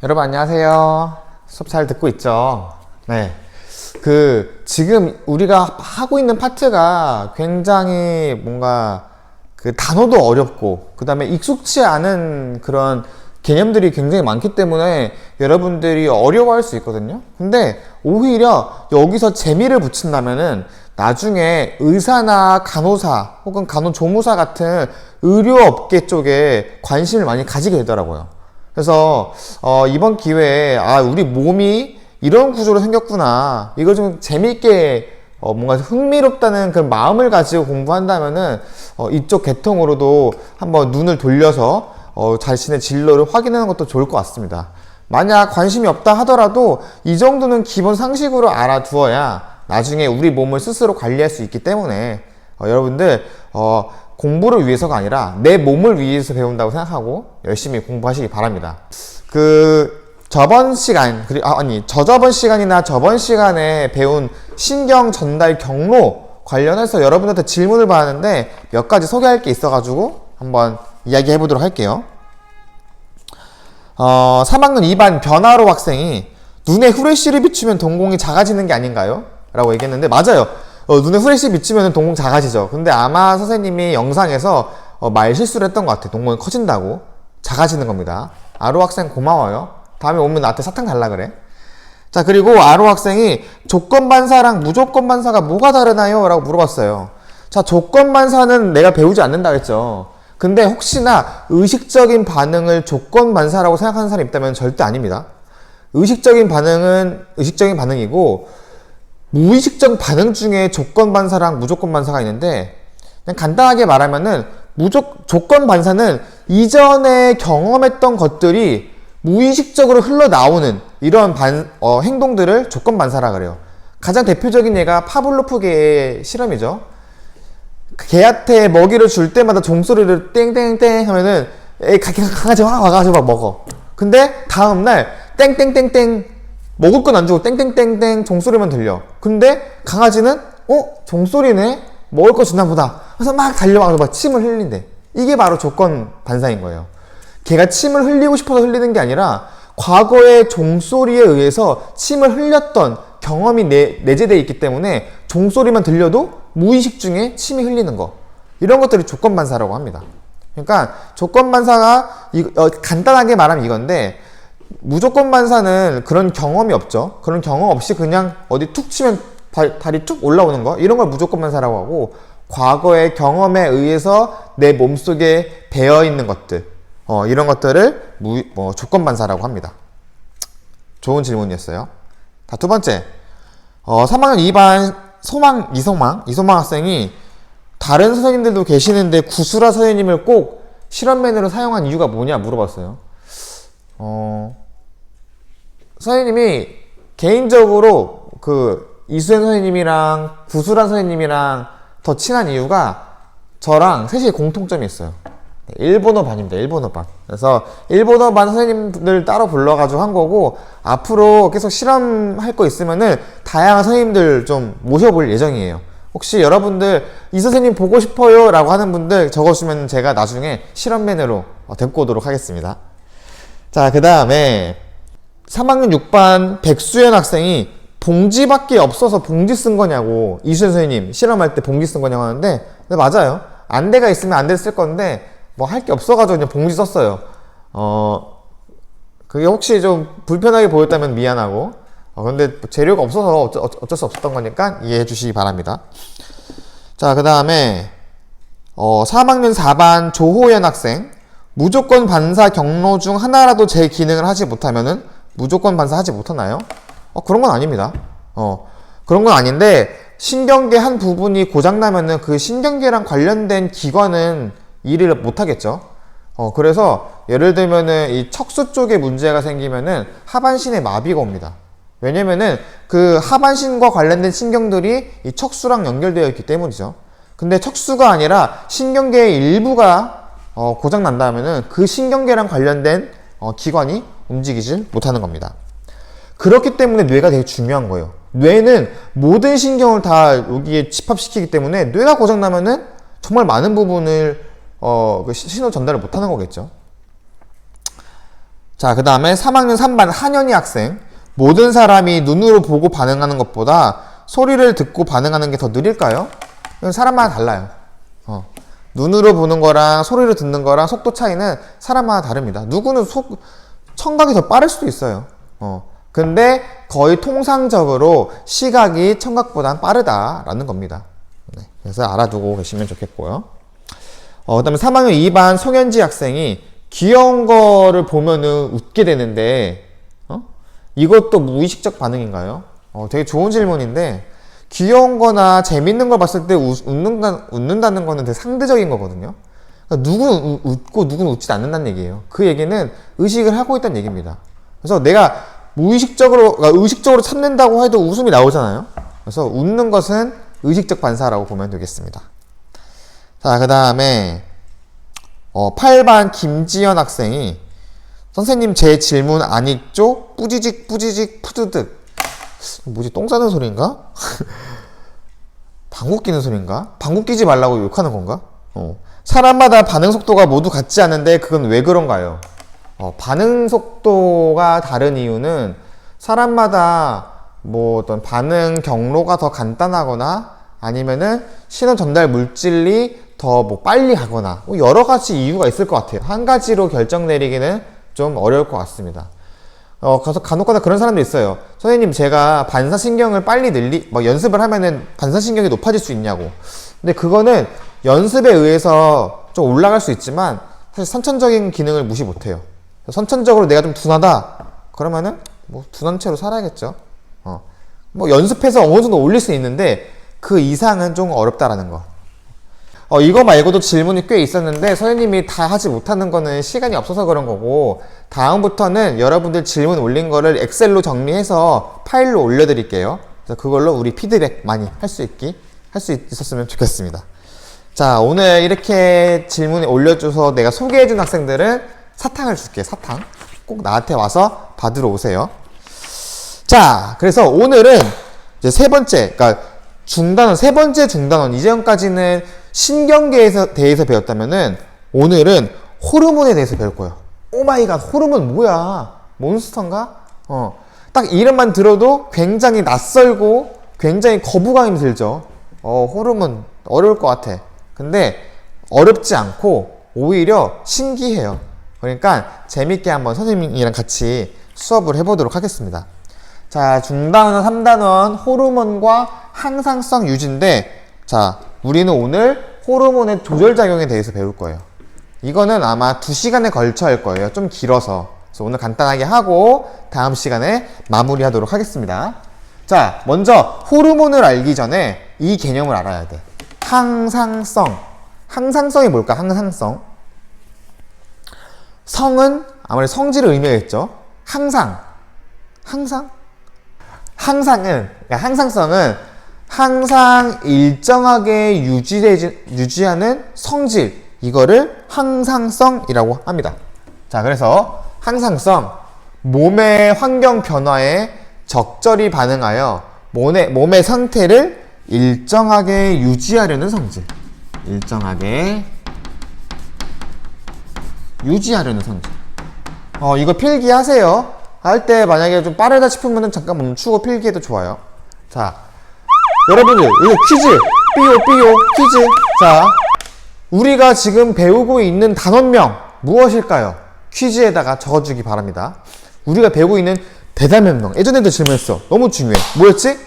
여러분 안녕하세요. 수업 잘 듣고 있죠? 네. 지금 우리가 하고 있는 파트가 굉장히 뭔가 단어도 어렵고, 그 다음에 익숙치 않은 그런 개념들이 굉장히 많기 때문에 여러분들이 어려워할 수 있거든요. 근데 오히려 여기서 재미를 붙인다면은 나중에 의사나 간호사 혹은 간호조무사 같은 의료업계 쪽에 관심을 많이 가지게 되더라고요. 그래서 이번 기회에 우리 몸이 이런 구조로 생겼구나, 이걸 좀 재미있게 뭔가 흥미롭다는 그런 마음을 가지고 공부한다면은 이쪽 계통으로도 한번 눈을 돌려서 자신의 진로를 확인하는 것도 좋을 것 같습니다. 만약 관심이 없다 하더라도 이 정도는 기본 상식으로 알아두어야 나중에 우리 몸을 스스로 관리할 수 있기 때문에 여러분들 공부를 위해서가 아니라 내 몸을 위해서 배운다고 생각하고 열심히 공부하시기 바랍니다. 저번 시간, 저저번 시간이나 저번 시간에 배운 신경 전달 경로 관련해서 여러분들한테 질문을 받았는데 몇 가지 소개할 게 있어가지고 한번 이야기해 보도록 할게요. 3학년 2반 변화로 학생이 눈에 후레쉬를 비추면 동공이 작아지는 게 아닌가요? 라고 얘기했는데 맞아요. 눈에 후레쉬 비추면 동공 작아지죠. 근데 아마 선생님이 영상에서 말 실수를 했던 것 같아요. 동공이 커진다고. 작아지는 겁니다. 아로 학생 고마워요. 다음에 오면 나한테 사탕 달라 그래. 자, 그리고 아로 학생이 조건반사랑 무조건반사가 뭐가 다르나요? 라고 물어봤어요. 자, 조건반사는 내가 배우지 않는다 했죠. 근데 혹시나 의식적인 반응을 조건반사라고 생각하는 사람이 있다면 절대 아닙니다. 의식적인 반응은 의식적인 반응이고, 무의식적 반응 중에 조건반사랑 무조건반사가 있는데, 그냥 간단하게 말하면은 조건반사는 이전에 경험했던 것들이 무의식적으로 흘러나오는 이런 행동들을 조건반사라 그래요. 가장 대표적인 예가 파블로프계의 실험이죠. 개한테 먹이를 줄 때마다 종소리를 땡땡땡 하면은 강아지가 확 와가지고 막 먹어. 근데 다음날 땡땡땡땡 먹을 건 안 주고 땡땡땡땡 종소리만 들려. 근데 강아지는 종소리네? 먹을 거 주나 보다. 그래서 막 달려와서 막 침을 흘린대. 이게 바로 조건 반사인 거예요. 걔가 침을 흘리고 싶어서 흘리는 게 아니라 과거의 종소리에 의해서 침을 흘렸던 경험이 내재되어 있기 때문에 종소리만 들려도 무의식 중에 침이 흘리는 거, 이런 것들이 조건 반사라고 합니다. 그러니까 조건 반사가 간단하게 말하면 이건데, 무조건 반사는 그런 경험이 없죠. 그런 경험 없이 그냥 어디 툭 치면 다리 쭉 올라오는 거, 이런 걸 무조건 반사라고 하고, 과거의 경험에 의해서 내 몸속에 배어있는 것들, 이런 것들을 조건 반사라고 합니다. 좋은 질문이었어요. 자, 두 번째, 3학년 2반 이소망 학생이 다른 선생님들도 계시는데 구수라 선생님을 꼭 실험맨으로 사용한 이유가 뭐냐 물어봤어요. 선생님이 개인적으로 이수연 선생님이랑 구수란 선생님이랑 더 친한 이유가 저랑 셋이 공통점이 있어요. 일본어 반입니다. 일본어 반. 그래서 일본어 반 선생님들 따로 불러가지고 한 거고, 앞으로 계속 실험할 거 있으면은 다양한 선생님들 좀 모셔볼 예정이에요. 혹시 여러분들 이 선생님 보고 싶어요 라고 하는 분들 적어주면 제가 나중에 실험맨으로 데리고 오도록 하겠습니다. 자, 그 다음에 3학년 6반 백수연 학생이 봉지밖에 없어서 봉지 쓴 거냐고, 이수연 선생님 실험할 때 봉지 쓴 거냐고 하는데, 근데 맞아요. 안대가 있으면 안대 쓸 건데 뭐 할 게 없어가지고 그냥 봉지 썼어요. 그게 혹시 좀 불편하게 보였다면 미안하고, 근데 재료가 없어서 어쩔 수 없었던 거니까 이해해 주시기 바랍니다. 자, 그 다음에 3학년 4반 조호연 학생, 무조건 반사 경로 중 하나라도 제 기능을 하지 못하면은 무조건 반사 하지 못하나요? 그런 건 아닙니다. 그런 건 아닌데, 신경계 한 부분이 고장나면은 그 신경계랑 관련된 기관은 일을 못하겠죠. 그래서 예를 들면은 이 척수 쪽에 문제가 생기면은 하반신에 마비가 옵니다. 왜냐면은 그 하반신과 관련된 신경들이 이 척수랑 연결되어 있기 때문이죠. 근데 척수가 아니라 신경계의 일부가 고장난다면은 그 신경계랑 관련된 기관이 움직이질 못하는 겁니다. 그렇기 때문에 뇌가 되게 중요한 거예요. 뇌는 모든 신경을 다 여기에 집합시키기 때문에 뇌가 고장나면은 정말 많은 부분을 그 신호 전달을 못하는 거겠죠. 자, 그 다음에 3학년 3반 한현희 학생. 모든 사람이 눈으로 보고 반응하는 것보다 소리를 듣고 반응하는 게 더 느릴까요? 이건 사람마다 달라요. 눈으로 보는 거랑 소리를 듣는 거랑 속도 차이는 사람마다 다릅니다. 누구는 청각이 더 빠를 수도 있어요. 근데 거의 통상적으로 시각이 청각보단 빠르다라는 겁니다. 네, 그래서 알아두고 계시면 좋겠고요. 그 다음에 3학년 2반 송현지 학생이 귀여운 거를 보면은 웃게 되는데, 이것도 무의식적 반응인가요? 되게 좋은 질문인데, 귀여운 거나 재밌는 걸 봤을 때 웃는다는 거는 되게 상대적인 거거든요. 그러니까 누구는 웃고 누구는 웃지 않는다는 얘기예요. 그 얘기는 의식을 하고 있다는 얘기입니다. 그래서 내가 무의식적으로, 그러니까 의식적으로 참는다고 해도 웃음이 나오잖아요. 그래서 웃는 것은 의식적 반사라고 보면 되겠습니다. 자, 그 다음에 8반 김지연 학생이 선생님 제 질문 안 읽죠? 뿌지직 뿌지직 푸드득. 뭐지, 똥 싸는 소리인가? 방귀 뀌는 소리인가? 방귀 뀌지 말라고 욕하는 건가? 사람마다 반응 속도가 모두 같지 않은데 그건 왜 그런가요? 반응 속도가 다른 이유는 사람마다 뭐 어떤 반응 경로가 더 간단하거나 아니면은 신호 전달 물질이 더 뭐 빨리 하거나 뭐 여러 가지 이유가 있을 것 같아요. 한 가지로 결정 내리기는 좀 어려울 것 같습니다. 그래서 간혹가다 그런 사람도 있어요. 선생님, 제가 반사신경을 빨리 막 연습을 하면은 반사신경이 높아질 수 있냐고. 근데 그거는 연습에 의해서 좀 올라갈 수 있지만 사실 선천적인 기능을 무시 못해요. 선천적으로 내가 좀 둔하다 그러면은 뭐 둔한 채로 살아야겠죠. 뭐 연습해서 어느 정도 올릴 수 있는데 그 이상은 좀 어렵다라는 거. 이거 말고도 질문이 꽤 있었는데 선생님이 다 하지 못하는 거는 시간이 없어서 그런 거고, 다음부터는 여러분들 질문 올린 거를 엑셀로 정리해서 파일로 올려드릴게요. 그래서 그걸로 우리 피드백 많이 할 수 있었으면 좋겠습니다. 자, 오늘 이렇게 질문을 올려줘서 내가 소개해준 학생들은 사탕을 줄게. 사탕 꼭 나한테 와서 받으러 오세요. 자, 그래서 오늘은 이제 세 번째 중단원, 이전까지는 신경계에 대해서 배웠다면은 오늘은 호르몬에 대해서 배울 거예요. 오마이갓, 호르몬 뭐야? 몬스터인가? 딱 이름만 들어도 굉장히 낯설고 굉장히 거부감이 들죠. 호르몬 어려울 것 같아. 근데 어렵지 않고 오히려 신기해요. 그러니까 재밌게 한번 선생님이랑 같이 수업을 해보도록 하겠습니다. 자, 중단원, 3단원 호르몬과 항상성 유지인데, 자, 우리는 오늘 호르몬의 조절작용에 대해서 배울 거예요. 이거는 아마 2시간에 걸쳐 할 거예요. 좀 길어서. 그래서 오늘 간단하게 하고 다음 시간에 마무리하도록 하겠습니다. 자, 먼저 호르몬을 알기 전에 이 개념을 알아야 돼. 항상성. 항상성이 뭘까? 항상성. 성은 아무래도 성질을 의미하겠죠. 항상성은 항상 일정하게 유지하는 성질, 이거를 항상성이라고 합니다. 자, 그래서 항상성, 몸의 환경 변화에 적절히 반응하여 몸의 상태를 일정하게 유지하려는 성질. 이거 필기하세요. 할 때 만약에 좀 빠르다 싶으면 잠깐 멈추고 필기해도 좋아요. 자, 여러분들, 이거 퀴즈! 삐요, 퀴즈! 자, 우리가 지금 배우고 있는 단원명 무엇일까요? 퀴즈에다가 적어주기 바랍니다. 우리가 배우고 있는 대단면명. 예전에도 질문했어. 너무 중요해. 뭐였지?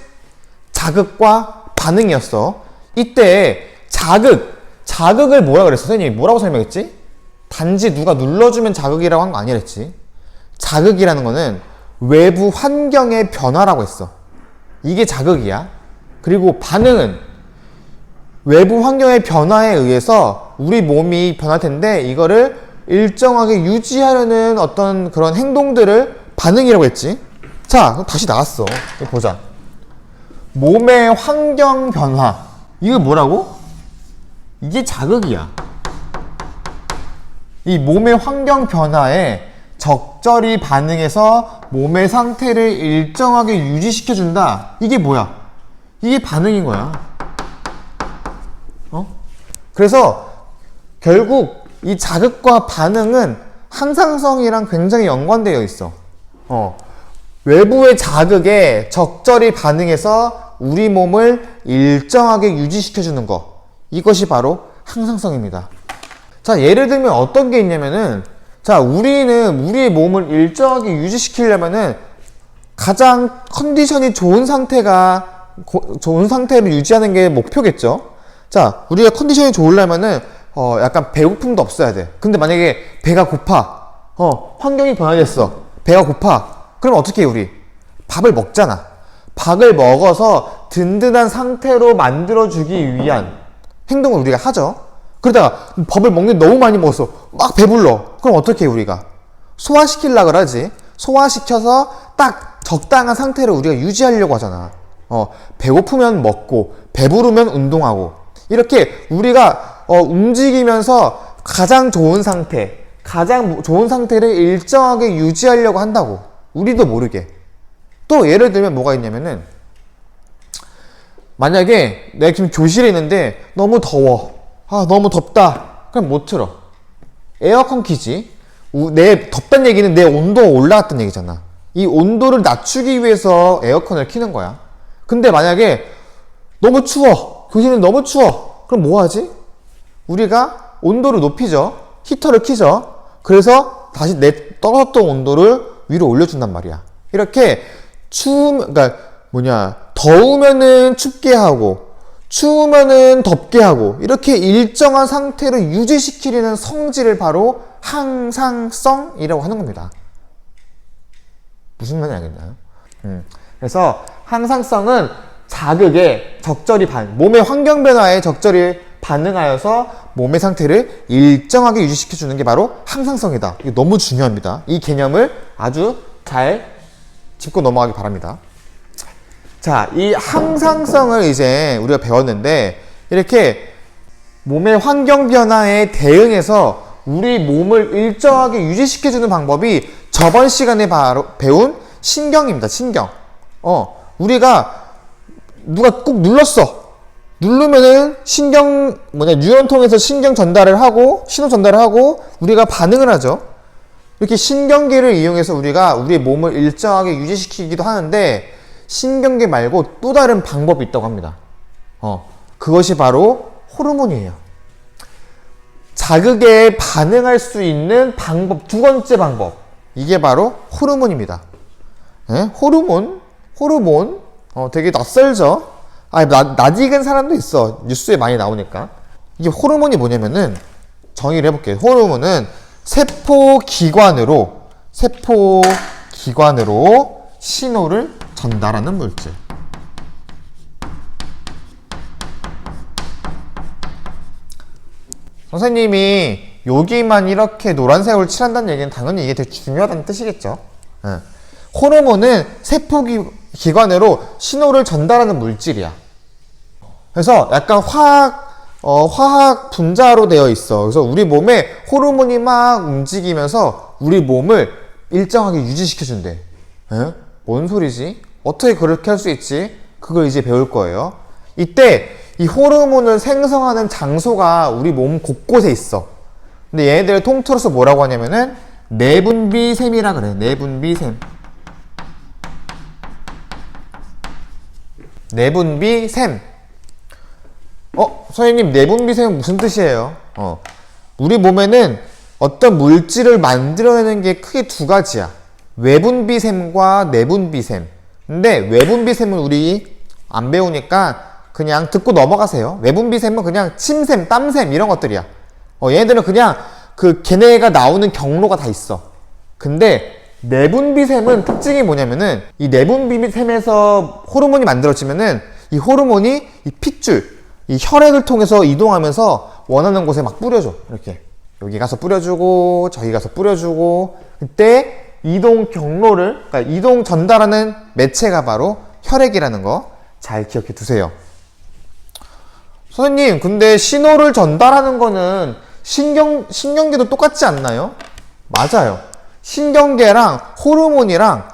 자극과 반응이었어. 이때 자극을 뭐라 그랬어? 선생님이 뭐라고 설명했지? 단지 누가 눌러주면 자극이라고 한 거 아니랬지. 자극이라는 거는 외부 환경의 변화라고 했어. 이게 자극이야. 그리고 반응은 외부 환경의 변화에 의해서 우리 몸이 변할 텐데 이거를 일정하게 유지하려는 어떤 그런 행동들을 반응이라고 했지. 자, 그럼 다시 나왔어. 이거 보자. 몸의 환경 변화. 이거 뭐라고? 이게 자극이야. 이 몸의 환경 변화에 적절히 반응해서 몸의 상태를 일정하게 유지시켜준다. 이게 뭐야? 이게 반응인 거야. 그래서 결국 이 자극과 반응은 항상성이랑 굉장히 연관되어 있어. 외부의 자극에 적절히 반응해서 우리 몸을 일정하게 유지시켜주는 것. 이것이 바로 항상성입니다. 자, 예를 들면 어떤 게 있냐면은, 자, 우리는 우리의 몸을 일정하게 유지시키려면은 가장 컨디션이 좋은 좋은 상태로 유지하는 게 목표겠죠? 자, 우리가 컨디션이 좋으려면은, 약간 배고픔도 없어야 돼. 근데 만약에 배가 고파. 환경이 변화됐어. 배가 고파. 그럼 어떻게 해, 우리? 밥을 먹잖아. 밥을 먹어서 든든한 상태로 만들어주기 위한 행동을 우리가 하죠. 그러다가 밥을 먹는데 너무 많이 먹었어. 막 배불러. 그럼 어떻게 해, 우리가? 소화시키려고 하지. 소화시켜서 딱 적당한 상태를 우리가 유지하려고 하잖아. 배고프면 먹고, 배부르면 운동하고. 이렇게 우리가 움직이면서 가장 좋은 상태를 일정하게 유지하려고 한다고. 우리도 모르게. 또 예를 들면 뭐가 있냐면은, 만약에 내가 지금 교실에 있는데 너무 더워. 너무 덥다. 그럼 못 틀어. 에어컨 키지. 덥다는 얘기는 내 온도가 올라갔다는 얘기잖아. 이 온도를 낮추기 위해서 에어컨을 키는 거야. 근데 만약에 너무 추워. 교실은 너무 추워. 그럼 뭐 하지? 우리가 온도를 높이죠. 히터를 키죠. 그래서 다시 떨어졌던 온도를 위로 올려준단 말이야. 이렇게 더우면은 춥게 하고, 추우면은 덥게 하고, 이렇게 일정한 상태로 유지시키려는 성질을 바로 항상성이라고 하는 겁니다. 무슨 말인지 알겠나요? 그래서 항상성은 자극에 적절히 몸의 환경 변화에 적절히 반응하여서 몸의 상태를 일정하게 유지시켜주는 게 바로 항상성이다. 이게 너무 중요합니다. 이 개념을 아주 잘 짚고 넘어가기 바랍니다. 자, 이 항상성을 이제 우리가 배웠는데, 이렇게 몸의 환경 변화에 대응해서 우리 몸을 일정하게 유지시켜주는 방법이 저번 시간에 배운 신경입니다. 신경. 우리가 누가 꾹 눌렀어. 누르면은 뉴런 통해서 신경 전달을 하고, 신호 전달을 하고, 우리가 반응을 하죠. 이렇게 신경계를 이용해서 우리가 우리의 몸을 일정하게 유지시키기도 하는데, 신경계 말고 또 다른 방법이 있다고 합니다. 그것이 바로 호르몬이에요. 자극에 반응할 수 있는 방법, 두 번째 방법. 이게 바로 호르몬입니다. 호르몬? 되게 낯설죠? 낯익은 사람도 있어. 뉴스에 많이 나오니까. 이게 호르몬이 뭐냐면은, 정의를 해볼게요. 호르몬은 세포기관으로 신호를 전달하는 물질. 선생님이 여기만 이렇게 노란색으로 칠한다는 얘기는 당연히 이게 되게 중요하다는 뜻이겠죠. 호르몬은 세포기관으로 신호를 전달하는 물질이야. 그래서 약간 화학 분자로 되어 있어. 그래서 우리 몸에 호르몬이 막 움직이면서 우리 몸을 일정하게 유지시켜준대. 뭔 소리지? 어떻게 그렇게 할 수 있지? 그걸 이제 배울 거예요. 이때 이 호르몬을 생성하는 장소가 우리 몸 곳곳에 있어. 근데 얘네들을 통틀어서 뭐라고 하냐면은 내분비샘이라 그래. 내분비샘. 선생님, 내분비샘은 무슨 뜻이에요? 우리 몸에는 어떤 물질을 만들어내는 게 크게 두 가지야. 외분비샘과 내분비샘. 근데 외분비샘은 우리 안 배우니까 그냥 듣고 넘어가세요. 외분비샘은 그냥 침샘, 땀샘 이런 것들이야. 얘네들은 그냥 걔네가 나오는 경로가 다 있어. 근데 내분비샘은 특징이 뭐냐면은, 이 내분비샘에서 호르몬이 만들어지면은 이 호르몬이 이 핏줄, 이 혈액을 통해서 이동하면서 원하는 곳에 막 뿌려줘. 이렇게 여기 가서 뿌려주고 저기 가서 뿌려주고. 그때 이동 경로를, 그러니까 이동 전달하는 매체가 바로 혈액이라는 거 잘 기억해 두세요. 선생님, 근데 신호를 전달하는 거는 신경계도 똑같지 않나요? 맞아요. 신경계랑 호르몬이랑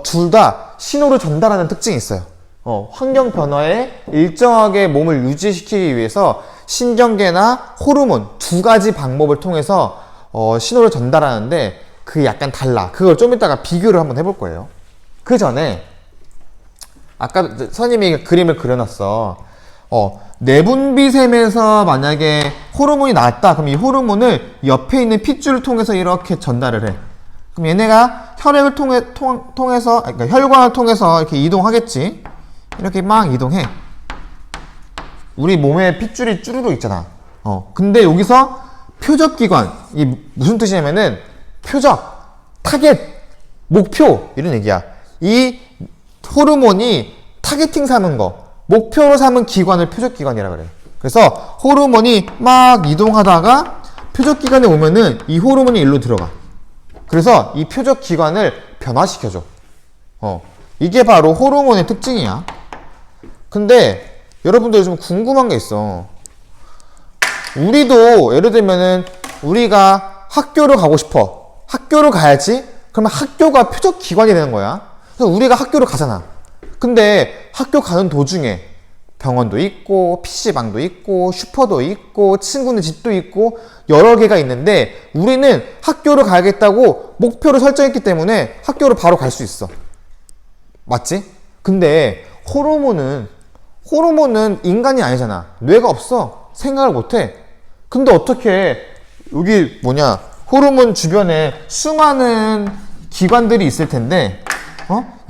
둘 다 신호를 전달하는 특징이 있어요. 환경 변화에 일정하게 몸을 유지시키기 위해서 신경계나 호르몬 두 가지 방법을 통해서 신호를 전달하는데 그게 약간 달라. 그걸 좀 이따가 비교를 한번 해볼 거예요. 그 전에 아까 선생님이 그림을 그려놨어. 내분비샘에서 만약에 호르몬이 나왔다. 그럼 이 호르몬을 옆에 있는 핏줄을 통해서 이렇게 전달을 해. 그럼 얘네가 혈액을 통해서, 그러니까 혈관을 통해서 이렇게 이동하겠지. 이렇게 막 이동해. 우리 몸에 핏줄이 쭈루루 있잖아. 근데 여기서 표적기관, 이 무슨 뜻이냐면은 표적, 타겟, 목표 이런 얘기야. 이 호르몬이 타겟팅 삼은 거, 목표로 삼은 기관을 표적기관이라 그래. 그래서 호르몬이 막 이동하다가 표적기관에 오면은 이 호르몬이 일로 들어가. 그래서 이 표적기관을 변화시켜줘. 이게 바로 호르몬의 특징이야. 근데 여러분들 좀 궁금한 게 있어. 우리도 예를 들면은 우리가 학교를 가고 싶어. 학교를 가야지? 그러면 학교가 표적기관이 되는 거야. 그래서 우리가 학교를 가잖아. 근데 학교 가는 도중에 병원도 있고 PC방도 있고 슈퍼도 있고 친구네 집도 있고 여러 개가 있는데 우리는 학교를 가야겠다고 목표를 설정했기 때문에 학교를 바로 갈 수 있어. 맞지? 근데 호르몬은 인간이 아니잖아. 뇌가 없어. 생각을 못해. 근데 어떻게 여기 호르몬 주변에 수많은 기관들이 있을 텐데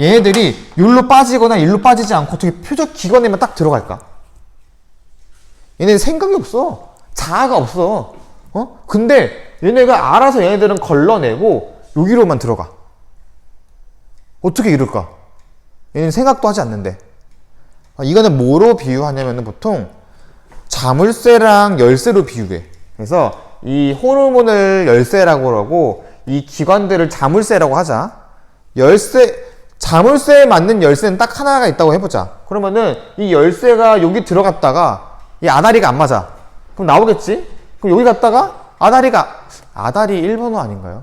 얘네들이 여기로 빠지거나 일로 빠지지 않고 어떻게 표적 기관에만 딱 들어갈까? 얘네들 생각이 없어. 자아가 없어. 근데 얘네가 알아서 얘네들은 걸러내고 여기로만 들어가. 어떻게 이럴까? 얘는 생각도 하지 않는데. 이거는 뭐로 비유하냐면은 보통 자물쇠랑 열쇠로 비유해. 그래서 이 호르몬을 열쇠라고 그러고 이 기관들을 자물쇠라고 하자. 자물쇠에 맞는 열쇠는 딱 하나가 있다고 해보자. 그러면은 이 열쇠가 여기 들어갔다가 이 아다리가 안 맞아. 그럼 나오겠지? 그럼 여기 갔다가 아다리 일본어 아닌가요?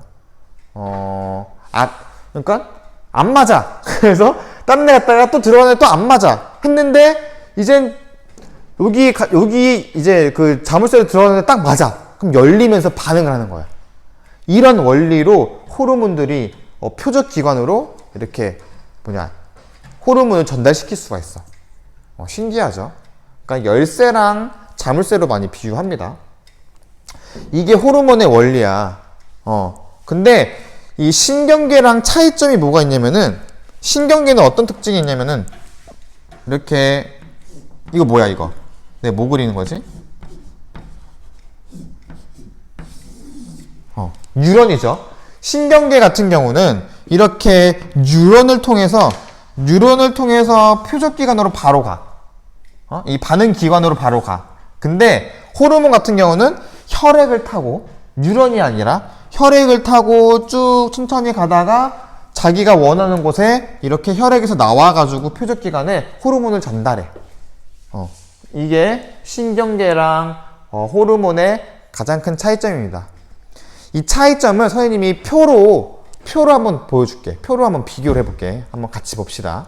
그러니까 안 맞아. 그래서 딴 데 갔다가 또 들어가는데 또 안 맞아. 했는데 이젠 여기 이제 그 자물쇠로 들어가는데 딱 맞아. 그럼 열리면서 반응을 하는 거야. 이런 원리로 호르몬들이 표적 기관으로 이렇게 호르몬을 전달시킬 수가 있어. 신기하죠? 그러니까 열쇠랑 자물쇠로 많이 비유합니다. 이게 호르몬의 원리야. 근데 이 신경계랑 차이점이 뭐가 있냐면은 신경계는 어떤 특징이 있냐면은 이렇게 이거 뭐야 이거? 내가 뭐 그리는 거지? 뉴런이죠. 신경계 같은 경우는 이렇게 뉴런을 통해서 표적기관으로 바로 가. 이 반응기관으로 바로 가. 근데 호르몬 같은 경우는 혈액을 타고 뉴런이 아니라 혈액을 타고 쭉 천천히 가다가 자기가 원하는 곳에 이렇게 혈액에서 나와가지고 표적기관에 호르몬을 전달해. 이게 신경계랑 호르몬의 가장 큰 차이점입니다. 이 차이점을 선생님이 표로 한번 보여줄게. 표로 한번 비교를 해볼게. 한번 같이 봅시다.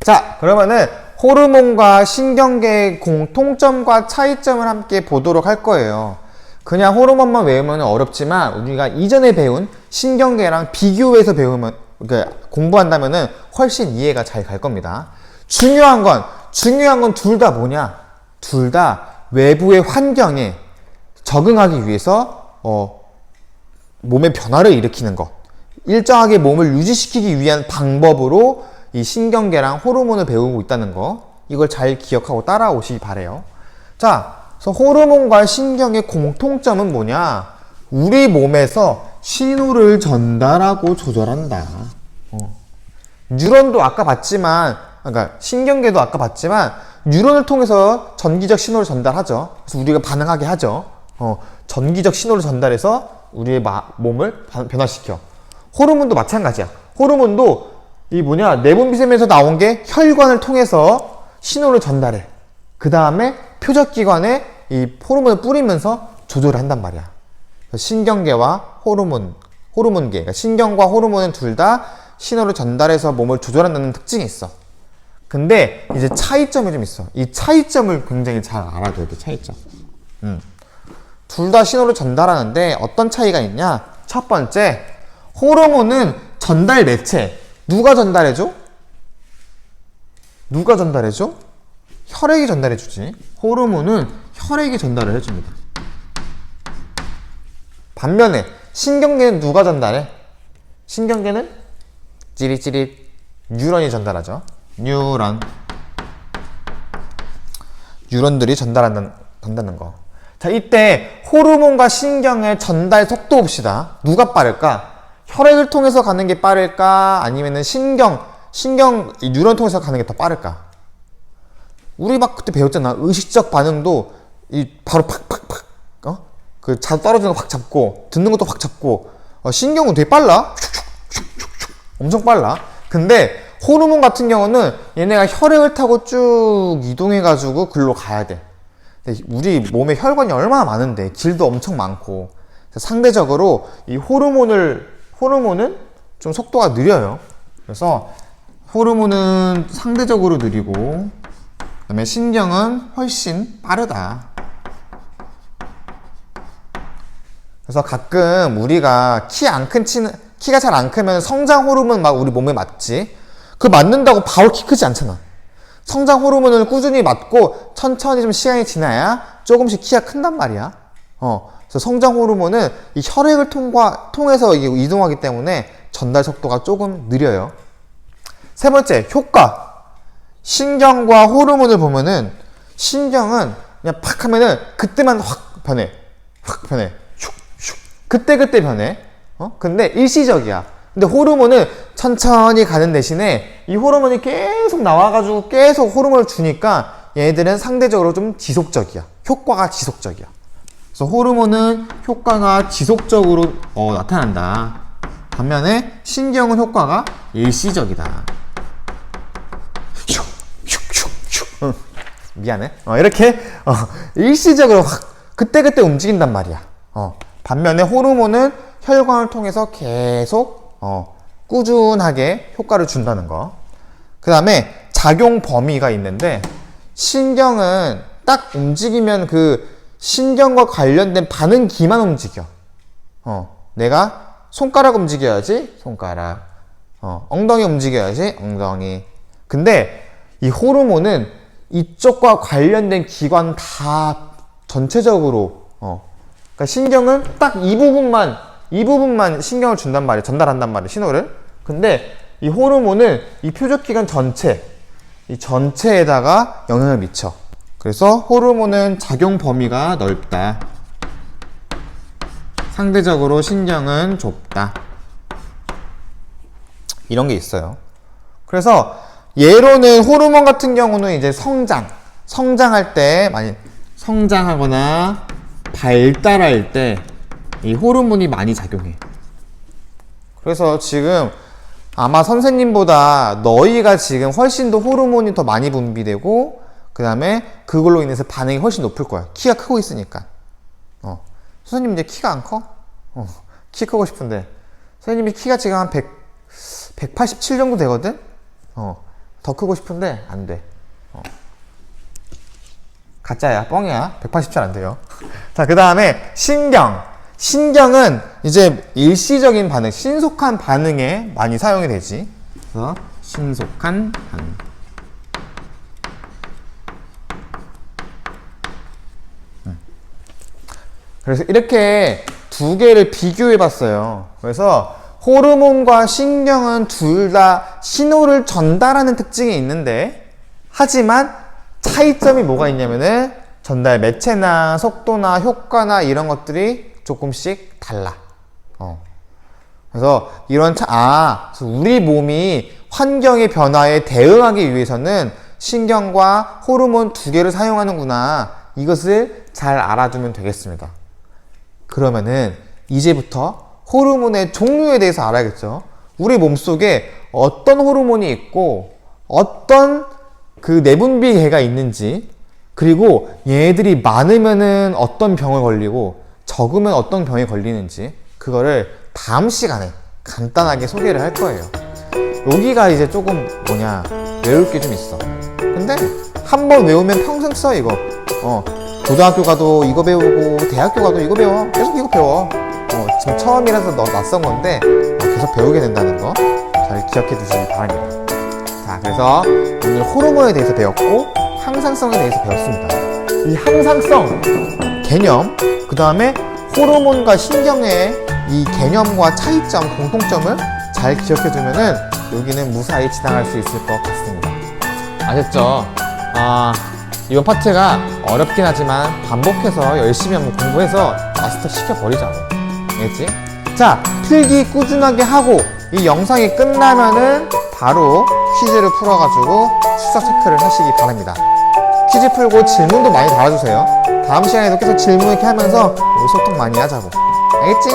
자, 그러면은 호르몬과 신경계의 공통점과 차이점을 함께 보도록 할 거예요. 그냥 호르몬만 외우면 어렵지만 우리가 이전에 배운 신경계랑 비교해서 공부한다면은 훨씬 이해가 잘 갈 겁니다. 중요한 건 둘 다 뭐냐? 둘 다 외부의 환경에 적응하기 위해서 몸의 변화를 일으키는 것, 일정하게 몸을 유지시키기 위한 방법으로 이 신경계랑 호르몬을 배우고 있다는 거, 이걸 잘 기억하고 따라오시기 바래요. 자, 그래서 호르몬과 신경의 공통점은 뭐냐? 우리 몸에서 신호를 전달하고 조절한다. 뉴런도 아까 봤지만, 그러니까 신경계도 아까 봤지만 뉴런을 통해서 전기적 신호를 전달하죠. 그래서 우리가 반응하게 하죠. 전기적 신호를 전달해서 우리의 몸을 변화시켜. 호르몬도 마찬가지야. 호르몬도 내분비샘에서 나온 게 혈관을 통해서 신호를 전달해. 그 다음에 표적기관에 이 호르몬을 뿌리면서 조절을 한단 말이야. 신경계와 호르몬계, 그러니까 신경과 호르몬은 둘 다 신호를 전달해서 몸을 조절한다는 특징이 있어. 근데 이제 차이점이 좀 있어. 이 차이점을 굉장히 잘 알아둬야 돼. 차이점. 둘 다 신호를 전달하는데 어떤 차이가 있냐? 첫 번째, 호르몬은 전달 매체. 누가 전달해줘? 누가 전달해줘? 혈액이 전달해주지. 호르몬은 혈액이 전달을 해줍니다. 반면에 신경계는 누가 전달해? 신경계는 찌릿찌릿 뉴런이 전달하죠. 뉴런들이 전달한다는 거. 자, 이때 호르몬과 신경의 전달 속도 봅시다. 누가 빠를까? 혈액을 통해서 가는 게 빠를까? 아니면은 신경 뉴런 통해서 가는 게 더 빠를까? 우리 막 그때 배웠잖아. 의식적 반응도 바로 팍팍팍 그 떨어지는 거 확 잡고 듣는 것도 확 잡고 신경은 되게 빨라. 엄청 빨라. 근데 호르몬 같은 경우는 얘네가 혈액을 타고 쭉 이동해가지고 글로 가야 돼. 우리 몸에 혈관이 얼마나 많은데 길도 엄청 많고 상대적으로 이 호르몬은 좀 속도가 느려요. 그래서 호르몬은 상대적으로 느리고 그다음에 신경은 훨씬 빠르다. 그래서 가끔 우리가 키가 잘 안 크면 성장 호르몬 막 우리 몸에 맞지? 그 맞는다고 바로 키 크지 않잖아. 성장 호르몬을 꾸준히 맞고 천천히 좀 시간이 지나야 조금씩 키가 큰단 말이야. 그래서 성장 호르몬은 이 혈액을 통해서 이게 이동하기 때문에 전달 속도가 조금 느려요. 세 번째, 효과. 신경과 호르몬을 보면은 신경은 그냥 팍 하면은 그때만 확 변해. 슉슉. 그때 변해. 근데 일시적이야. 근데 호르몬은 천천히 가는 대신에 이 호르몬이 계속 나와가지고 계속 호르몬을 주니까 얘네들은 상대적으로 좀 지속적이야. 효과가 지속적이야. 그래서 호르몬은 효과가 지속적으로 나타난다. 반면에 신경은 효과가 일시적이다. 미안해. 이렇게 일시적으로 확 그때 움직인단 말이야. 반면에 호르몬은 혈관을 통해서 계속 꾸준하게 효과를 준다는 거. 그 다음에 작용 범위가 있는데 신경은 딱 움직이면 그 신경과 관련된 반응기만 움직여. 내가 손가락 움직여야지 손가락, 엉덩이 움직여야지 엉덩이. 근데 이 호르몬은 이쪽과 관련된 기관 다 전체적으로 그러니까 신경은 딱 이 부분만 신경을 준단 말이에요. 전달한단 말이에요. 신호를. 근데 이 호르몬은 이 표적기관 이 전체에다가 영향을 미쳐. 그래서 호르몬은 작용 범위가 넓다. 상대적으로 신경은 좁다. 이런 게 있어요. 그래서 예로는 호르몬 같은 경우는 이제 성장할 때 많이 성장하거나 발달할 때 이 호르몬이 많이 작용해. 그래서 지금 아마 선생님보다 너희가 지금 훨씬 더 호르몬이 더 많이 분비되고 그 다음에 그걸로 인해서 반응이 훨씬 높을 거야. 키가 크고 있으니까. 선생님 이제 키가 안 커? 키 크고 싶은데 선생님이 키가 지금 한 187 정도 되거든? 더 크고 싶은데 안 돼. 가짜야, 뻥이야. 187 안 돼요. 자, 그 다음에 신경은 이제 일시적인 반응, 신속한 반응에 많이 사용이 되지. 그래서 신속한 반응. 그래서 이렇게 두 개를 비교해 봤어요. 그래서 호르몬과 신경은 둘 다 신호를 전달하는 특징이 있는데 하지만 차이점이 뭐가 있냐면은 전달 매체나 속도나 효과나 이런 것들이 조금씩 달라. 그래서 그래서 우리 몸이 환경의 변화에 대응하기 위해서는 신경과 호르몬 두 개를 사용하는구나. 이것을 잘 알아두면 되겠습니다. 그러면은 이제부터 호르몬의 종류에 대해서 알아야겠죠. 우리 몸속에 어떤 호르몬이 있고 어떤 그 내분비계가 있는지, 그리고 얘들이 많으면은 어떤 병을 걸리고 적으면 어떤 병에 걸리는지, 그거를 다음 시간에 간단하게 소개를 할 거예요. 여기가 이제 조금 외울 게 좀 있어. 근데 한번 외우면 평생 써, 이거. 고등학교 가도 이거 배우고 대학교 가도 이거 배워. 계속 이거 배워. 지금 처음이라서 낯선 건데 계속 배우게 된다는 거 잘 기억해 두시기 바랍니다. 자, 그래서 오늘 호르몬에 대해서 배웠고 항상성에 대해서 배웠습니다. 이 항상성 개념, 그 다음에 호르몬과 신경의 이 개념과 차이점, 공통점을 잘 기억해 두면은 여기는 무사히 지나갈 수 있을 것 같습니다. 아셨죠? 이번 파트가 어렵긴 하지만 반복해서 열심히 한번 공부해서 마스터 시켜버리자. 알겠지? 자, 필기 꾸준하게 하고 이 영상이 끝나면은 바로 퀴즈를 풀어가지고 출석 체크를 하시기 바랍니다. 퀴즈 풀고 질문도 많이 달아주세요. 다음 시간에도 계속 질문 이렇게 하면서 소통 많이 하자고. 알겠지?